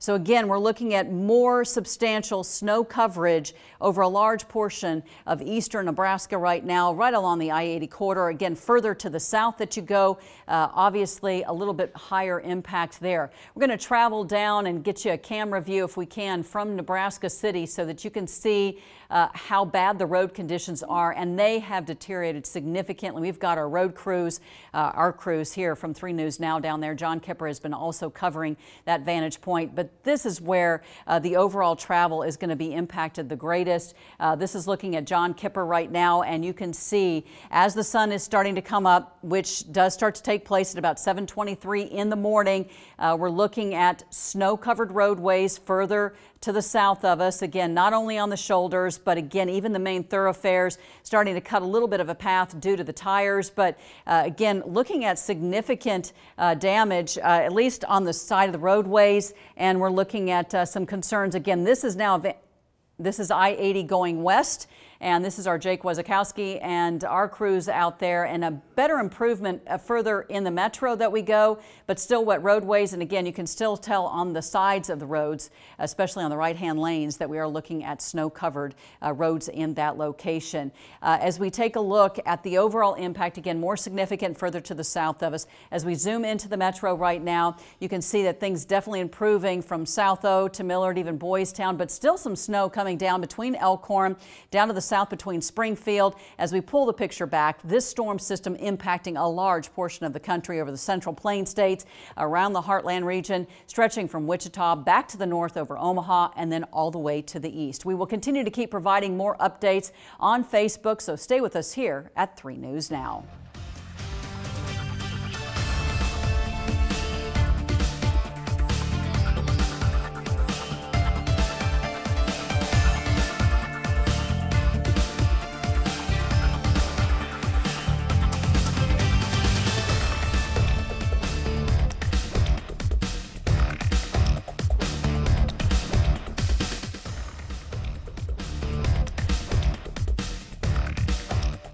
So again, we're looking at more substantial snow coverage over a large portion of eastern Nebraska right now, right along the I-80 corridor. Again, further to the south that you go, obviously a little bit higher impact there. We're going to travel down and get you a camera view, if we can, from Nebraska City so that you can see how bad the road conditions are, and they have deteriorated significantly. We've got our road crews, our crews here from 3 News Now down there. John Kipper has been also covering that vantage point, but this is where the overall travel is going to be impacted the greatest. This is looking at John Kipper right now, and you can see as the sun is starting to come up, which does start to take place at about 7:23 in the morning, we're looking at snow-covered roadways further to the south of us. Again, not only on the shoulders, but again, even the main thoroughfares starting to cut a little bit of a path due to the tires. But again, looking at significant damage, at least on the side of the roadways, and we're looking at some concerns. Again, this is I-80 going west. And this is our Jake Wazakowski and our crews out there, and a better improvement further in the metro that we go, but still wet roadways. And again, you can still tell on the sides of the roads, especially on the right-hand lanes, that we are looking at snow-covered roads in that location. As we take a look at the overall impact, again, more significant further to the south of us. As we zoom into the metro right now, you can see that things definitely improving from South O to Millard, even Boys Town, but still some snow coming down between Elkhorn, down to the south between Springfield. As we pull the picture back, this storm system impacting a large portion of the country over the Central Plain states, around the Heartland region, stretching from Wichita back to the north over Omaha, and then all the way to the east. We will continue to keep providing more updates on Facebook, so stay with us here at 3 News Now.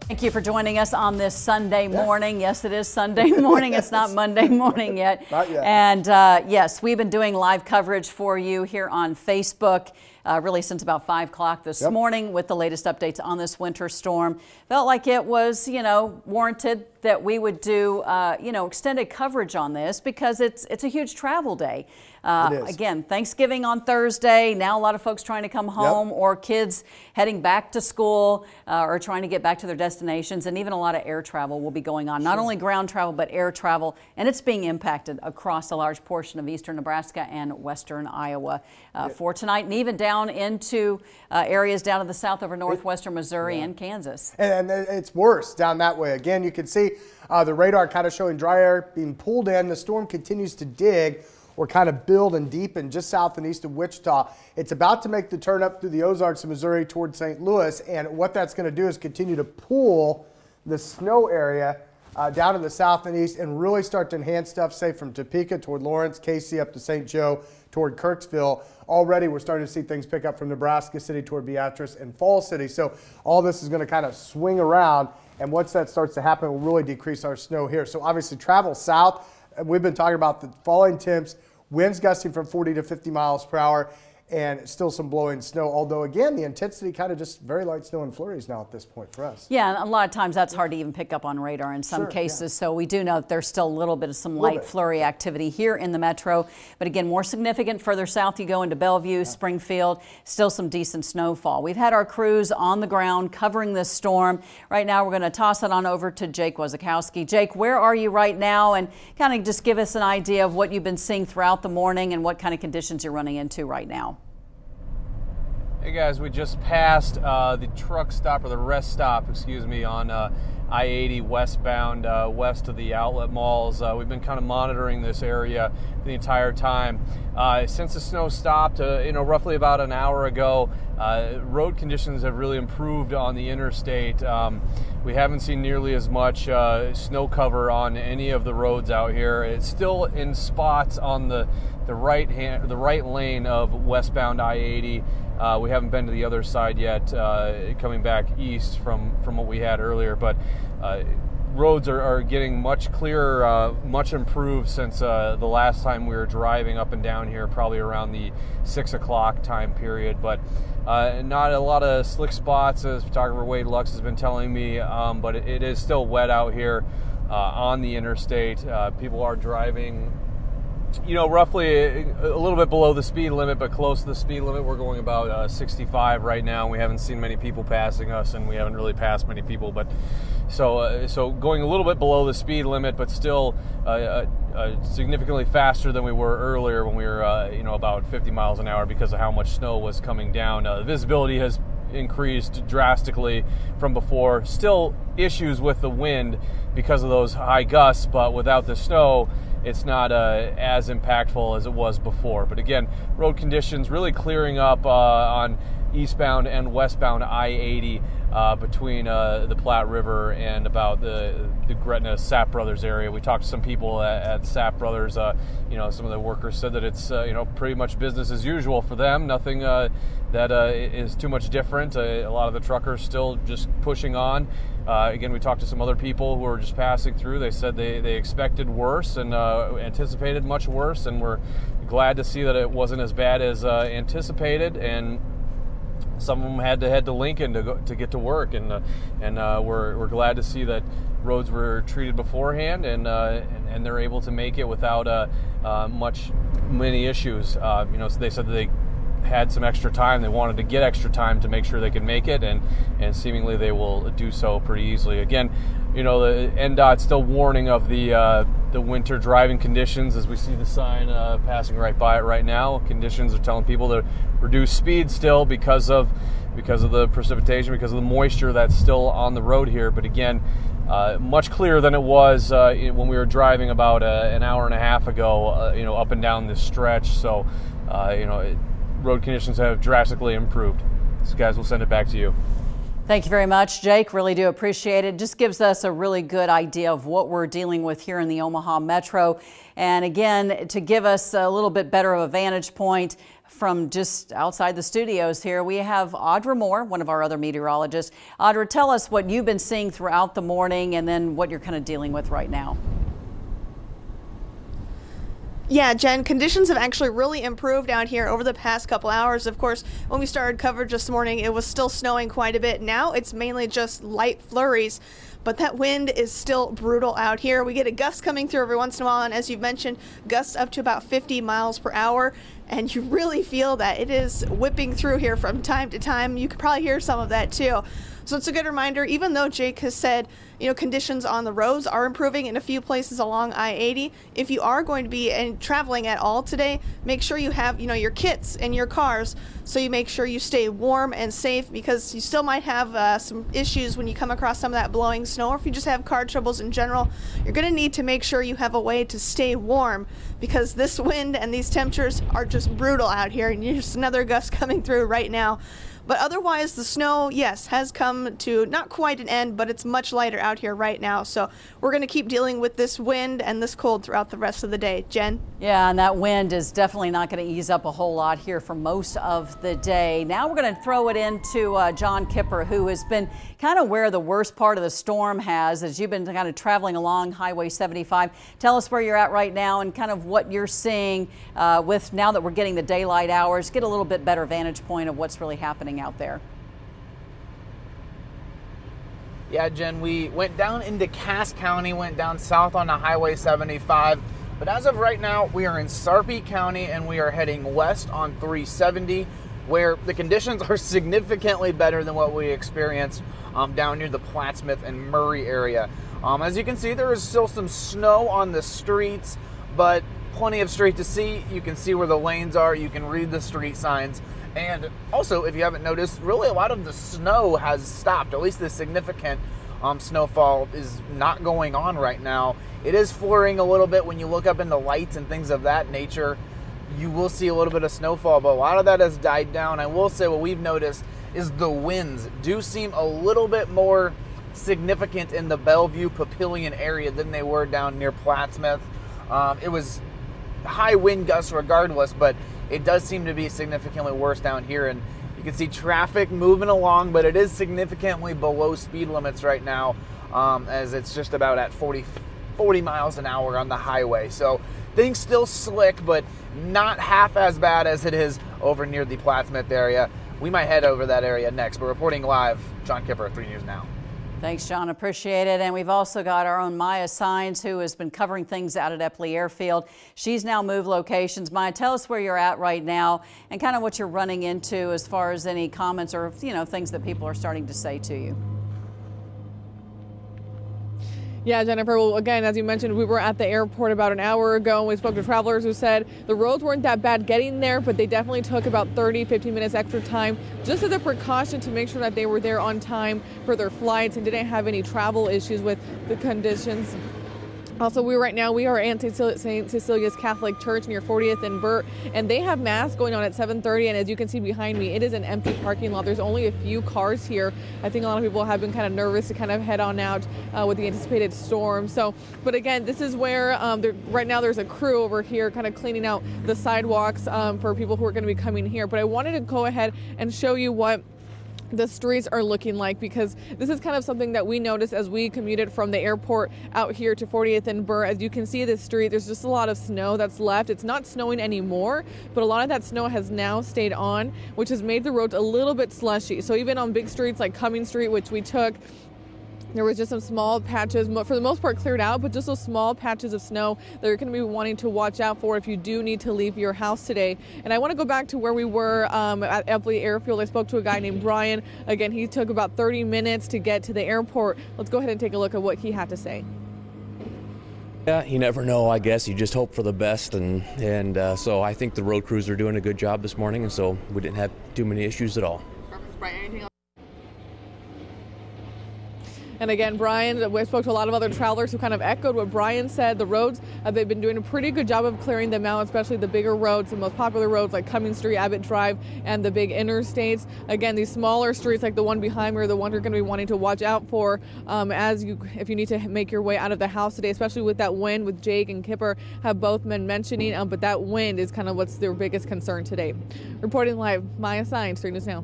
Thank you for joining us on this Sunday morning. Yes, it is Sunday morning. It's not Monday morning yet. Not yet. And yes, we've been doing live coverage for you here on Facebook really since about 5 o'clock this morning with the latest updates on this winter storm. Felt like it was, warranted that we would do, extended coverage on this because it's a huge travel day. Again, Thanksgiving on Thursday. Now a lot of folks trying to come home or kids heading back to school or trying to get back to their destinations, and even a lot of air travel will be going on. Not only ground travel, but air travel, and it's being impacted across a large portion of eastern Nebraska and western Iowa for tonight, and even down into areas down to the south over northwestern Missouri and Kansas. And it's worse down that way. Again, you can see the radar kind of showing dry air being pulled in. The storm continues to dig or kind of build and deepen just south and east of Wichita. It's about to make the turn up through the Ozarks of Missouri toward St. Louis, and what that's going to do is continue to pull the snow area down to the south and east and really start to enhance stuff, say from Topeka toward Lawrence, Casey up to St. Joe toward Kirksville. Already we're starting to see things pick up from Nebraska City toward Beatrice and Falls City. So all this is going to kind of swing around, and once that starts to happen, it will really decrease our snow here. So obviously travel south. We've been talking about the falling temps, winds gusting from 40 to 50 miles per hour, and still some blowing snow. Although, again, the intensity kind of just very light snow and flurries now at this point for us. Yeah, and a lot of times that's hard to even pick up on radar in some cases. So we do know that there's still a little bit of some light flurry activity here in the metro. But again, more significant further south you go into Bellevue, Springfield, still some decent snowfall. We've had our crews on the ground covering this storm. Right now, we're going to toss it on over to Jake Wazakowski. Jake, where are you right now? And kind of just give us an idea of what you've been seeing throughout the morning and what kind of conditions you're running into right now. Hey guys, we just passed the truck stop, or the rest stop, excuse me, on I-80 westbound, west of the outlet malls. We've been kind of monitoring this area the entire time. Since the snow stopped, roughly about an hour ago, road conditions have really improved on the interstate. We haven't seen nearly as much snow cover on any of the roads out here. It's still in spots on the right lane of westbound I-80. We haven't been to the other side yet, coming back east from what we had earlier, but roads are getting much clearer, much improved since the last time we were driving up and down here, probably around the 6 o'clock time period. But not a lot of slick spots, as photographer Wade Lux has been telling me, but it is still wet out here on the interstate. People are driving, you know, roughly a little bit below the speed limit, but close to the speed limit. We're going about 65 right now. We haven't seen many people passing us, and we haven't really passed many people. But so going a little bit below the speed limit, but still significantly faster than we were earlier when we were, you know, about 50 miles an hour because of how much snow was coming down. The visibility has increased drastically from before. Still issues with the wind because of those high gusts, but without the snow, it's not as impactful as it was before. But again, road conditions really clearing up on eastbound and westbound I-80 between the Platte River and about the Gretna Sapp Brothers area. We talked to some people at Sapp Brothers. You know, some of the workers said that it's you know, pretty much business as usual for them. Nothing that is too much different. A lot of the truckers still just pushing on. Again, we talked to some other people who were just passing through. They said they expected worse and anticipated much worse, and we're glad to see that it wasn't as bad as anticipated. And some of them had to head to Lincoln to get to work, and we're glad to see that roads were treated beforehand, and they're able to make it without many issues. You know, so they said that they had some extra time. They wanted to get extra time to make sure they could make it, and seemingly they will do so pretty easily. Again, you know, the NDOT's still warning of the winter driving conditions, as we see the sign passing right by it right now. Conditions are telling people to reduce speed still because of the precipitation, because of the moisture that's still on the road here. But again, much clearer than it was when we were driving about an hour and a half ago, you know, up and down this stretch. So, you know, road conditions have drastically improved. So guys, we'll send it back to you. Thank you very much, Jake. Really do appreciate it. Just gives us a really good idea of what we're dealing with here in the Omaha Metro. And again, to give us a little bit better of a vantage point from just outside the studios here, we have Audra Moore, one of our other meteorologists. Audra, tell us what you've been seeing throughout the morning and then what you're kind of dealing with right now. Yeah, Jen, conditions have actually really improved out here over the past couple hours. Of course, when we started coverage this morning, it was still snowing quite a bit. Now it's mainly just light flurries, but that wind is still brutal out here. We get a gust coming through every once in a while, and as you've mentioned, gusts up to about 50 miles per hour, and you really feel that. It is whipping through here from time to time. You could probably hear some of that too. So it's a good reminder, even though Jake has said, you know, conditions on the roads are improving in a few places along I-80. If you are going to be traveling at all today, make sure you have, you know, your kits in your cars, so you make sure you stay warm and safe, because you still might have some issues when you come across some of that blowing snow, or if you just have car troubles in general. You're going to need to make sure you have a way to stay warm, because this wind and these temperatures are just brutal out here, and there's another gust coming through right now. But otherwise, the snow, yes, has come to not quite an end, but it's much lighter out here right now. So we're going to keep dealing with this wind and this cold throughout the rest of the day. Jen? Yeah, and that wind is definitely not going to ease up a whole lot here for most of the day. Now we're going to throw it into John Kipper, who has been kind of where the worst part of the storm has, as you've been kind of traveling along Highway 75. Tell us where you're at right now and kind of what you're seeing with now that we're getting the daylight hours. Get a little bit better vantage point of what's really happening out there. Yeah, Jen, we went down into Cass County, went down south on the Highway 75, but as of right now, we are in Sarpy County and we are heading west on 370, where the conditions are significantly better than what we experienced down near the Plattsmouth and Murray area. As you can see, there is still some snow on the streets, but plenty of street to see. You can see where the lanes are, you can read the street signs. And also, if you haven't noticed, really a lot of the snow has stopped. At least the significant snowfall is not going on right now. It is flurrying a little bit when you look up into lights and things of that nature. You will see a little bit of snowfall, but a lot of that has died down. I will say what we've noticed is the winds do seem a little bit more significant in the Bellevue Papillion area than they were down near Plattsmouth. It was high wind gusts regardless, but it does seem to be significantly worse down here, and you can see traffic moving along, but it is significantly below speed limits right now as it's just about at 40 miles an hour on the highway. So things still slick, but not half as bad as it is over near the Plattsmouth area. We might head over that area next. But reporting live, John Kipper, 3 News Now. Thanks, John. Appreciate it. And we've also got our own Maya Signs, who has been covering things out at Eppley Airfield. She's now moved locations. Maya, tell us where you're at right now and kind of what you're running into as far as any comments or, things that people are starting to say to you. Yeah, Jennifer, well, again, as you mentioned, we were at the airport about an hour ago, and we spoke to travelers who said the roads weren't that bad getting there, but they definitely took about 15 minutes extra time just as a precaution to make sure that they were there on time for their flights and didn't have any travel issues with the conditions. Also, we are at St. Cecilia's Catholic Church near 40th and Burt, and they have mass going on at 7:30. And as you can see behind me, it is an empty parking lot. There's only a few cars here. I think a lot of people have been kind of nervous to kind of head on out with the anticipated storm. So, but again, this is where right now there's a crew over here kind of cleaning out the sidewalks for people who are going to be coming here. But I wanted to go ahead and show you what the streets are looking like, because this is kind of something that we noticed as we commuted from the airport out here to 40th and Burr. As you can see, this street, there's just a lot of snow that's left. It's not snowing anymore, but a lot of that snow has now stayed on, which has made the roads a little bit slushy. So even on big streets like Cumming Street, which we took, there was just some small patches, for the most part cleared out, but just those small patches of snow that you're going to be wanting to watch out for if you do need to leave your house today. And I want to go back to where we were at Eppley Airfield. I spoke to a guy named Brian. Again, he took about 30 minutes to get to the airport. Let's go ahead and take a look at what he had to say. Yeah, you never know, I guess. You just hope for the best. And so I think the road crews are doing a good job this morning, and so we didn't have too many issues at all. Perfect. Brian, anything else? And again, Brian, we spoke to a lot of other travelers who kind of echoed what Brian said. The roads, they've been doing a pretty good job of clearing them out, especially the bigger roads, the most popular roads like Cumming Street, Abbott Drive, and the big interstates. Again, these smaller streets like the one behind me are the one you're going to be wanting to watch out for if you need to make your way out of the house today, especially with that wind, with Jake and Kipper have both been mentioning, but that wind is kind of what's their biggest concern today. Reporting live, Maya Signs, 3 News Now.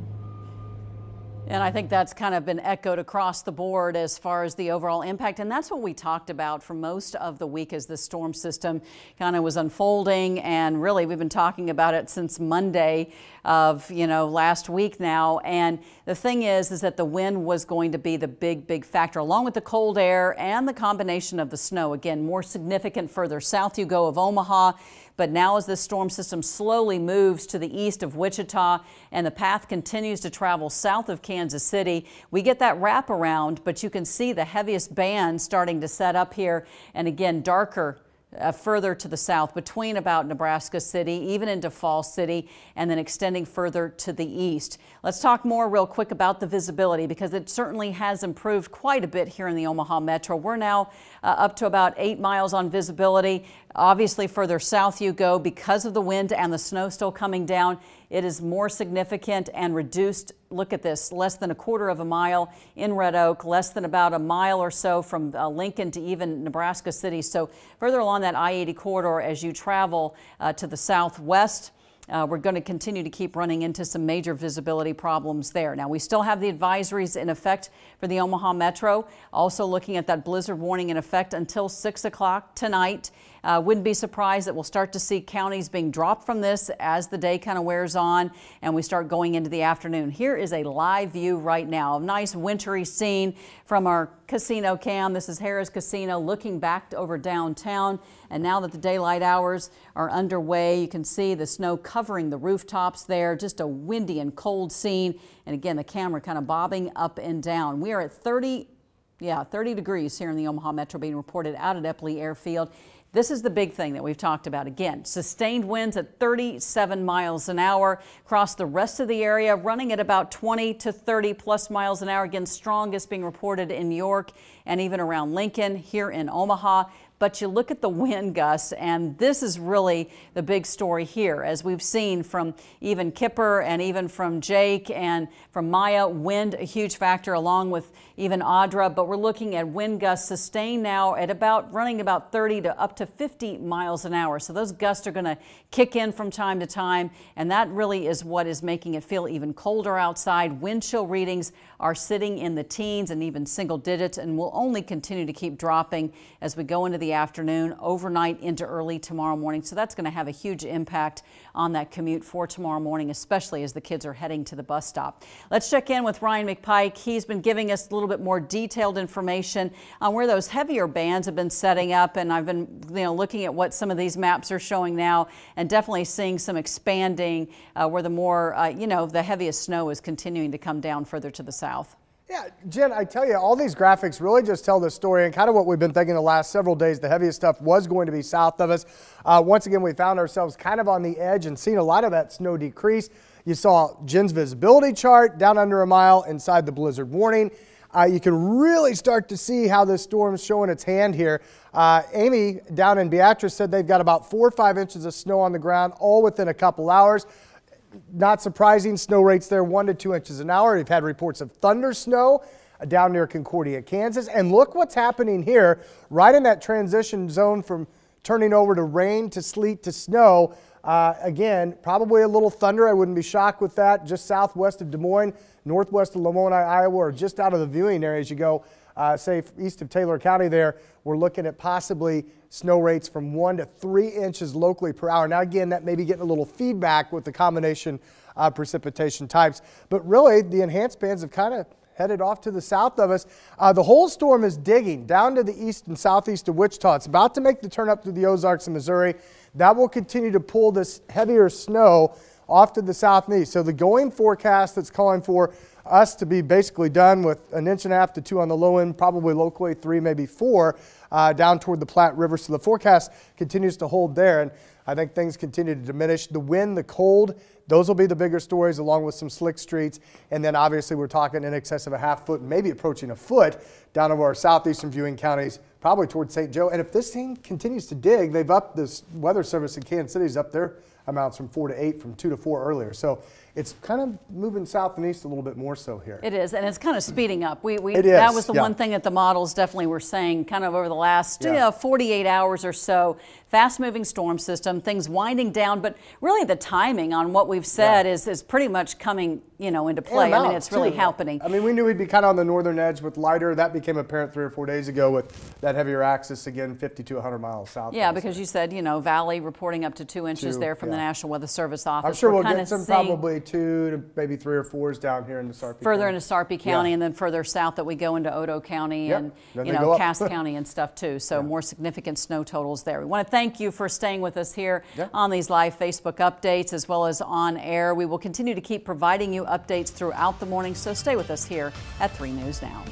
And I think that's kind of been echoed across the board as far as the overall impact. And that's what we talked about for most of the week as the storm system kind of was unfolding. And really, we've been talking about it since Monday of, last week now. And the thing is that the wind was going to be the big factor, along with the cold air and the combination of the snow. Again, more significant further south you go of Omaha. But now as this storm system slowly moves to the east of Wichita and the path continues to travel south of Kansas City, we get that wraparound, but you can see the heaviest band starting to set up here, and again darker further to the south between about Nebraska City, even into Falls City, and then extending further to the east. Let's talk more real quick about the visibility, because it certainly has improved quite a bit here in the Omaha Metro. We're now up to about 8 miles on visibility. Obviously, further south you go, because of the wind and the snow still coming down, it is more significant and reduced. Look at this, less than 1/4 of a mile in Red Oak, less than about a mile or so from Lincoln to even Nebraska City. So further along that I-80 corridor as you travel to the southwest, we're going to continue to keep running into some major visibility problems there. Now, we still have the advisories in effect for the Omaha Metro. Also looking at that blizzard warning in effect until 6 o'clock tonight. Wouldn't be surprised that we'll start to see counties being dropped from this as the day kind of wears on and we start going into the afternoon. Here is a live view right now, a nice wintry scene from our casino cam. This is Harrah's Casino looking back over downtown. And now that the daylight hours are underway, you can see the snow covering the rooftops there. Just a windy and cold scene. And again, the camera kind of bobbing up and down. We are at 30 degrees here in the Omaha Metro being reported out at Eppley Airfield. This is the big thing that we've talked about. Again, sustained winds at 37 miles an hour across the rest of the area, running at about 20 to 30 plus miles an hour. Again, strongest being reported in York and even around Lincoln. Here in Omaha, but you look at the wind gusts, and this is really the big story here. As we've seen from even Kipper and even from Jake and from Maya, wind a huge factor along with even Audra, but we're looking at wind gusts sustained now at running about 30 to up to 50 miles an hour. So those gusts are going to kick in from time to time, and that really is what is making it feel even colder outside. Wind chill readings are sitting in the teens and even single digits, and will only continue to keep dropping as we go into the afternoon, overnight into early tomorrow morning. So that's going to have a huge impact on that commute for tomorrow morning, especially as the kids are heading to the bus stop. Let's check in with Ryan McPike. He's been giving us a little bit more detailed information on where those heavier bands have been setting up, and I've been looking at what some of these maps are showing now, and definitely seeing some expanding where the more the heaviest snow is continuing to come down further to the south. Yeah, Jen, I tell you, all these graphics really just tell the story and kind of what we've been thinking the last several days. The heaviest stuff was going to be south of us. Once again, we found ourselves kind of on the edge and seeing a lot of that snow decrease. You saw Jen's visibility chart down under a mile inside the blizzard warning. You can really start to see how this storm's showing its hand here. Amy down in Beatrice said they've got about 4 or 5 inches of snow on the ground, all within a couple hours. Not surprising, snow rates there 1 to 2 inches an hour. We've had reports of thunder snow down near Concordia, Kansas. And look what's happening here, right in that transition zone from turning over to rain to sleet to snow. Again, probably a little thunder. I wouldn't be shocked with that. Just southwest of Des Moines, northwest of Lamoni, Iowa, or just out of the viewing area as you go, say, east of Taylor County there. We're looking at possibly snow rates from 1 to 3 inches locally per hour. Now, again, that may be getting a little feedback with the combination precipitation types. But really, the enhanced bands have kind of headed off to the south of us. The whole storm is digging down to the east and southeast of Wichita. It's about to make the turn up through the Ozarks and Missouri. That will continue to pull this heavier snow off to the south and east. So the going forecast that's calling for us to be basically done with 1.5 inches to 2 on the low end, probably locally 3, maybe 4, down toward the Platte River. So the forecast continues to hold there, and I think things continue to diminish. The wind, the cold, those will be the bigger stories, along with some slick streets. And then obviously we're talking in excess of a half foot, maybe approaching a foot down over our southeastern viewing counties, probably towards St. Joe. And if this thing continues to dig, they've upped this weather service in Kansas City's up their amounts from 4 to 8, from 2 to 4 earlier. So it's kind of moving south and east a little bit more so here. It is, and it's kind of speeding up. That was the one thing that the models definitely were saying kind of over the last 48 hours or so. Fast-moving storm system, things winding down, but really the timing on what we've said is pretty much coming into play. I mean, it's really happening. I mean, we knew we'd be kind of on the northern edge with lighter. That became apparent 3 or 4 days ago with that heavier axis, again, 50 to 100 miles south. Yeah, because you said, Valley reporting up to 2 inches there from the National Weather Service office. I'm sure we'll get some probably 2 to maybe 3 or 4s down here in the Sarpy further County. into Sarpy County, and then further south that we go into Otoe County and Cass County and stuff too. So more significant snow totals there. We want to thank you for staying with us here on these live Facebook updates as well as on air. We will continue to keep providing you updates throughout the morning, so stay with us here at 3 News Now.